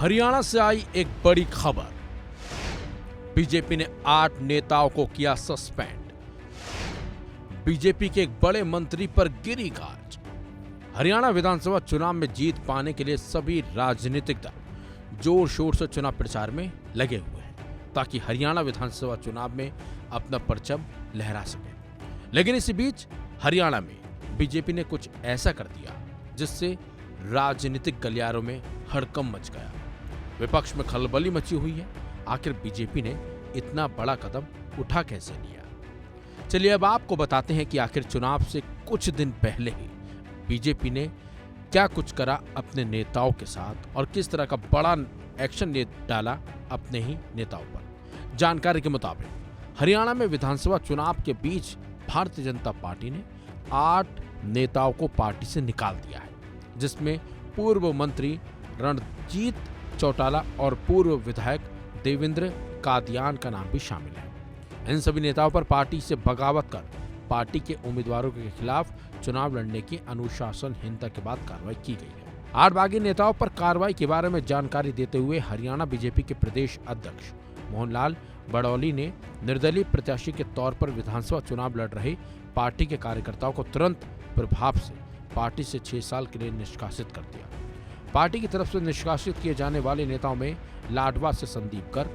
हरियाणा से आई एक बड़ी खबर। बीजेपी ने 8 नेताओं को किया सस्पेंड। बीजेपी के एक बड़े मंत्री पर गिरी गाज। हरियाणा विधानसभा चुनाव में जीत पाने के लिए सभी राजनीतिक दल जोर शोर से चुनाव प्रचार में लगे हुए हैं ताकि हरियाणा विधानसभा चुनाव में अपना परचम लहरा सके। लेकिन इसी बीच हरियाणा में बीजेपी ने कुछ ऐसा कर दिया जिससे राजनीतिक गलियारों में हड़कंप मच गया। विपक्ष में खलबली मची हुई है। आखिर बीजेपी ने इतना बड़ा कदम उठा कैसे लिया? चलिए अब आपको बताते हैं कि आखिर चुनाव से कुछ दिन पहले ही बीजेपी ने क्या कुछ करा अपने नेताओं के साथ और किस तरह का बड़ा एक्शन डाला अपने ही नेताओं पर। जानकारी के मुताबिक हरियाणा में विधानसभा चुनाव के बीच भारतीय जनता पार्टी ने 8 नेताओं को पार्टी से निकाल दिया है, जिसमें पूर्व मंत्री रणजीत चौटाला और पूर्व विधायक देवेंद्र कादियान का नाम भी शामिल है। इन सभी नेताओं पर पार्टी से बगावत कर पार्टी के उम्मीदवारों के खिलाफ चुनाव लड़ने की अनुशासनहीनता के बाद कार्रवाई की गई है। 8 बागी नेताओं पर कार्रवाई के बारे में जानकारी देते हुए हरियाणा बीजेपी के प्रदेश अध्यक्ष मोहनलाल बड़ौली ने निर्दलीय प्रत्याशी के तौर पर विधानसभा चुनाव लड़ रहे पार्टी के कार्यकर्ताओं को तुरंत प्रभाव से पार्टी से 6 साल के लिए निष्कासित कर दिया। पार्टी की तरफ से निष्कासित किए जाने वाले नेताओं में लाडवा से संदीप कर,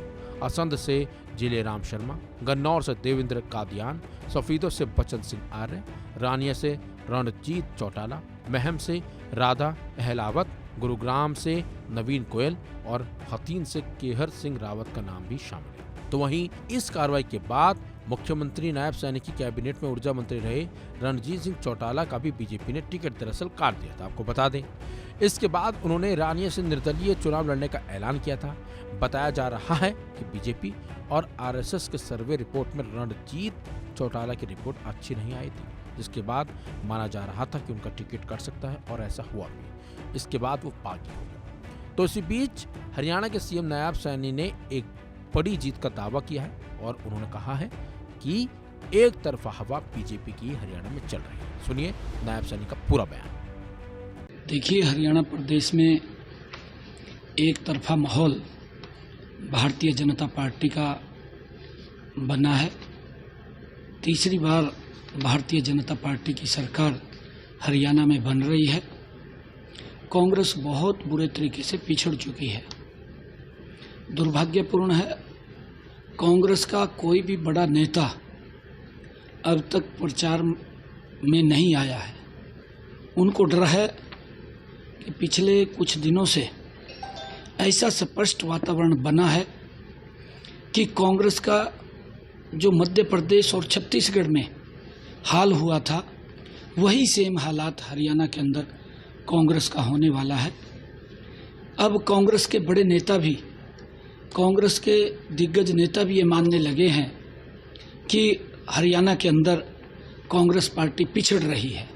असंध से जिलेराम शर्मा, गन्नौर से देवेंद्र कादियान, सफीदों से बचन सिंह आर्य, रानिया से रणजीत चौटाला, महम से राधा अहलावत, गुरुग्राम से नवीन गोयल और हतीन से केहर सिंह रावत का नाम भी शामिल है। तो वहीं इस कार्रवाई के बाद मुख्यमंत्री नायब सैनिक कैबिनेट में ऊर्जा मंत्री रहे रणजीत सिंह चौटाला का भी बीजेपी ने टिकट दरअसल काट दिया था, आपको बता दें। इसके बाद उन्होंने रानिया से निर्दलीय चुनाव लड़ने का ऐलान किया था। बताया जा रहा है कि बीजेपी और आरएसएस के सर्वे रिपोर्ट में रणजीत चौटाला की रिपोर्ट अच्छी नहीं आई थी, जिसके बाद माना जा रहा था कि उनका टिकट कट सकता है और ऐसा हुआ भी। इसके बाद वो बागी हो गया। तो इसी बीच हरियाणा के सीएम नायब सैनी ने एक बड़ी जीत का दावा किया है और उन्होंने कहा है कि एक तरफा हवा बीजेपी की हरियाणा में चल रही है। सुनिए नायब सैनी का पूरा बयान। देखिए, हरियाणा प्रदेश में एक तरफा माहौल भारतीय जनता पार्टी का बना है। तीसरी बार भारतीय जनता पार्टी की सरकार हरियाणा में बन रही है। कांग्रेस बहुत बुरे तरीके से पिछड़ चुकी है। दुर्भाग्यपूर्ण है, कांग्रेस का कोई भी बड़ा नेता अब तक प्रचार में नहीं आया है। उनको डर है कि पिछले कुछ दिनों से ऐसा स्पष्ट वातावरण बना है कि कांग्रेस का जो मध्य प्रदेश और छत्तीसगढ़ में हाल हुआ था, वही सेम हालात हरियाणा के अंदर कांग्रेस का होने वाला है। अब कांग्रेस के बड़े नेता भी, कांग्रेस के दिग्गज नेता भी ये मानने लगे हैं कि हरियाणा के अंदर कांग्रेस पार्टी पिछड़ रही है।